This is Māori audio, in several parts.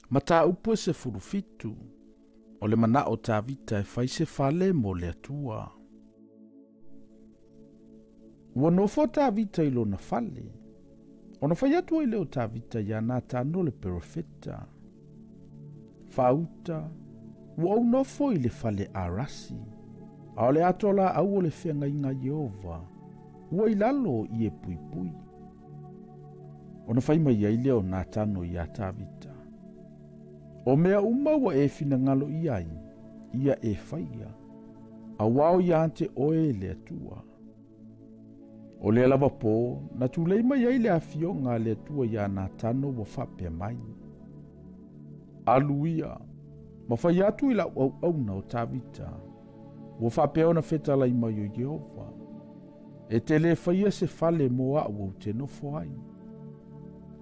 Mata upu se furufitu, o le mana o tavita e fai se fale mo le atua. Ua nofo tavita ilo na fale, o na fai atua ile o tavita ya na tano le profeta. Fauta, ua au nofo ile fale arasi, a le atola au o le Feagaiga Jehova, ua ilalo i e pui pui. O na fai mai ai leo na tano ia tavita. O mea uma ua e finangalo iai, ia e faia. A wao ia ante oe le atua. O le lava po, na tulei mai ai le afionga le atua ia na tano wa whapea mai. Aluia, ma fai atu ila au na o tavita. Wa whapea ona fetala i mai o Jehova. E te le faia se fale moa au te Nofoai.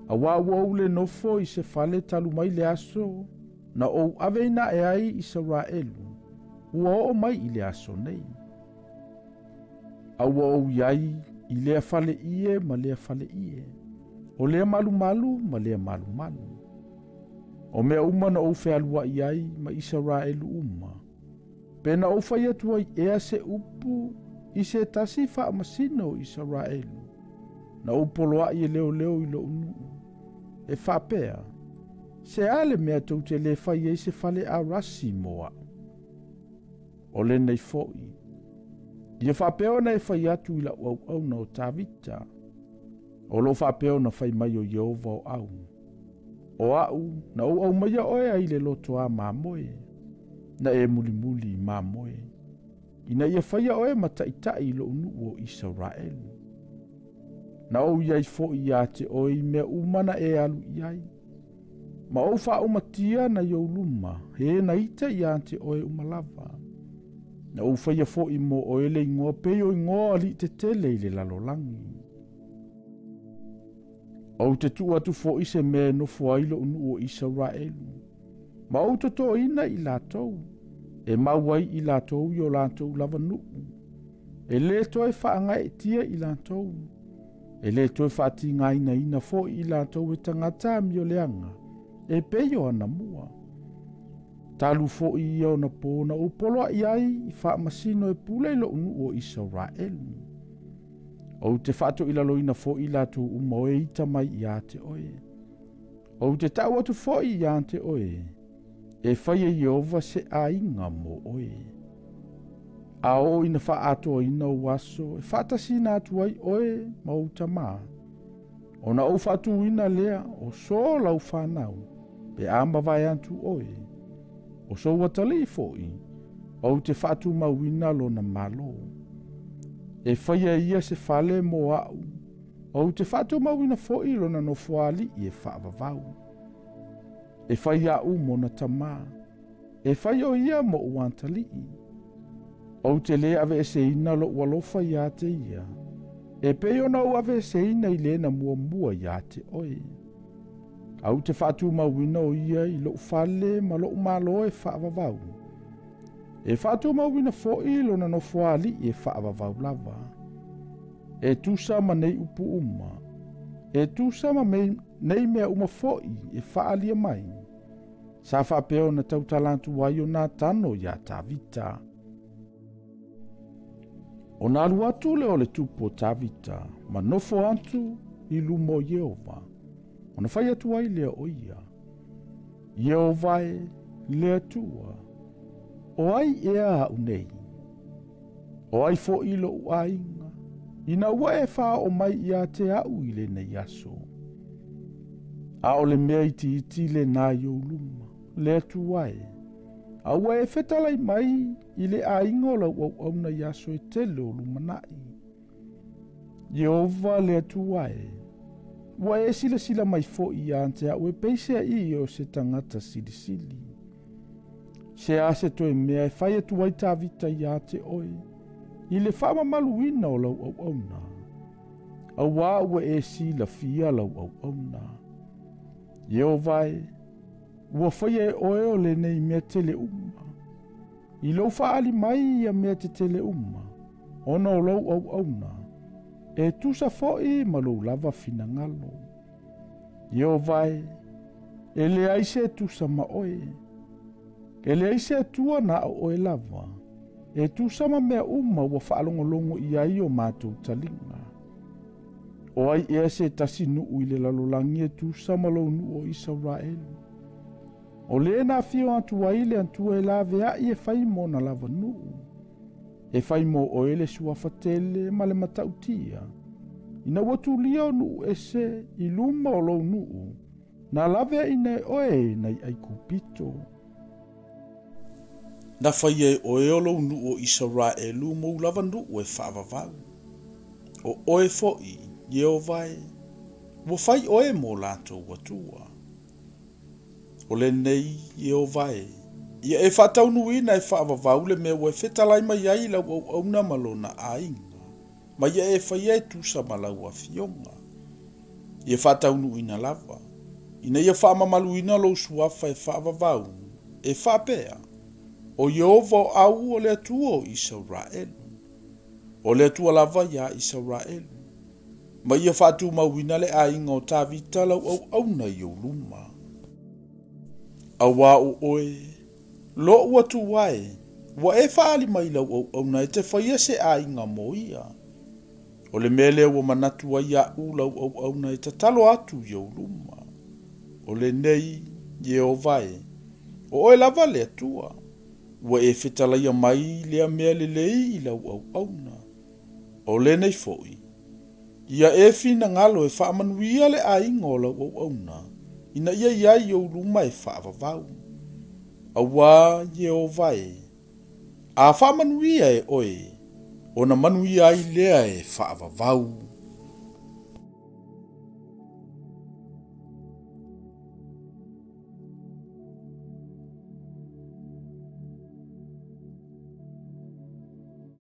A wau le nofo i se fale talu mai le aso, na ou aveina e ai i Israelu, ua o mai i le aso nei. A ua ou iai i lea fale ie ma lea fale ie, o lea malu malu ma lea malu malu. O mea uma na ou fealua iai ma Israelu uma, pena ou fai atua i ea se upu i se tasi faa masino Israelu, na ou poloa i leo leo i lo unu. E whapea, se ale mea tau te le whai e se fale a rasi moa. O le nei foi. Ia whapea na e whai atu ila au na o tavita. O lo whapea na whai mai o Jehova o au. O au, na au mai a oe ai le loto a mamoe. Na e muli muli mamoe. Ina ia whai a oe mataitai lo unu o Israelu. Na au iai fo ia te oi mea umana e alu iai. Ma au wha umatia na iau luma, he na ita ia te oi umalava. Na au whaia fo i mo oele ingoa peo ingoa ali te tele i le lalolangi. Au te tu atu fo i se mea Nofoailo unu o Israelu. Ma au to to ina i latou. E mauai i latou i o latou lava nuu. E le toi whaanga e tia i latou. E le toi whati ngai na ina fo i latou e tangata mi o leanga. E peyo ana mua. Talu fo i iau na pōna o poloa i ai i wha masino e pule ilo unu o Israelu. O te whato ila loina fo i latou umo e ita mai i ate oe. O te tau atu fo i ate oe. E whaia Jehova se a inga mo oe. A o ina wha ato ina o waso, e whatasi na atu ai oe mauta maa. O na o whatu ina lea, o so lau whanau, pe amba vai antu oe. O so watali foi, o te whatu mawina lo na malo. E whaia ia se fale mo au, o te whatu mawina foi lo na Nofoali i e whaavavau. E whaia u mo na tamaa, e whaia o ia mo uantali i. O te le ave se ina lo walofa ia te ia. E peo na o ave se ina i le na mua mua ia te oe. Au te whatu mawina o ia i lo fale ma lo malo e whaavavau. E whatu mawina fo i lo na Nofoali e whaavavau lava. E tusa ma nei upu uma. E tusa ma nei mea uma fo i e whaalia mai. Sa whapeo na tautalantu wai o nā tano ia tā vita. O nā luatu le o le tupu o tavita, ma nofo antu i lumo Jehova. O na whai atu ai lea oia. Jehova e lea tua. O ai ea au nei. O ai fo ilo u ainga. Ina ua e wha o mai ia te au i le nei aso. A o le mea iti le nā iau luma. Lea tua e. A ua e whetalai mai i le a ingola au na yaso e tele o lumanai. Jehova le atua e. Ua e sila mai fo i ante a ue peisea i o se tangata sili. Se a se toe mea e whai atua i tavita i ate oe. I le whama maluina o lau au na. A wā ua e sila fia lau au na. Jehova e. Ua whaia e oe o le nei mea tele uma. I lau whaali mai ia mea te tele uma. Ona o lau au na. E tusa fo'i ma lau lava fina ngalo. Jehova e. e le ai se tu sama oe. E le ai se tua na oe lava. E tu sama mea uma ua whaalongolongo i ai o mātou talinga. O ai ea se tasi nuu i le lalolangi e tu sama lo nuu o Israelu. O le na fio atu aile antua e la vea i e fai mo na lava nuu. E fai mo o ele sua fatele ma le matautia. Ina watu lia o nuu e se i luma o lo nuu. Na lave ina oe na i ai kupito. Na fai e oe o lo nuu o Israelu mo lava nuu e whaavavau. O oe foi, Yeovai, wo fai oe mo lato watua. O le nei Yeovai, ia e whataunuina e whaavavau le mea ue whetalai mai ai lau au auna malona ainga. Ma ia e fai e tusa malau a fionga. Ia whataunuina lava. Ina ia whaamamaluina lo suafa e whaavavau, e whaapea. O Yehova o au o le atua o Israelu. O le atua lava ia Israelu. Ma ia whatu mauina le ainga o tāvita lau au auna i o luma. Awa o oe, lo ua tuai, wa e whaali mai lau au auna e te whaia se ainga mo ia. O le mele ua manatua ia u lau au auna e te talo atu i o luma. O le nei, Yeovai, o oe lava le atua. Ua e whetalaia mai lea mea le lei i lau au auna. O le nei foi. Ia e fina ngalo e whaamanuia le ainga o lau au auna. Ina ia iai o luma e whaavavau. Awa Yeovai. A whaamanuia e oe. O na manuia ai lea e whaavavau.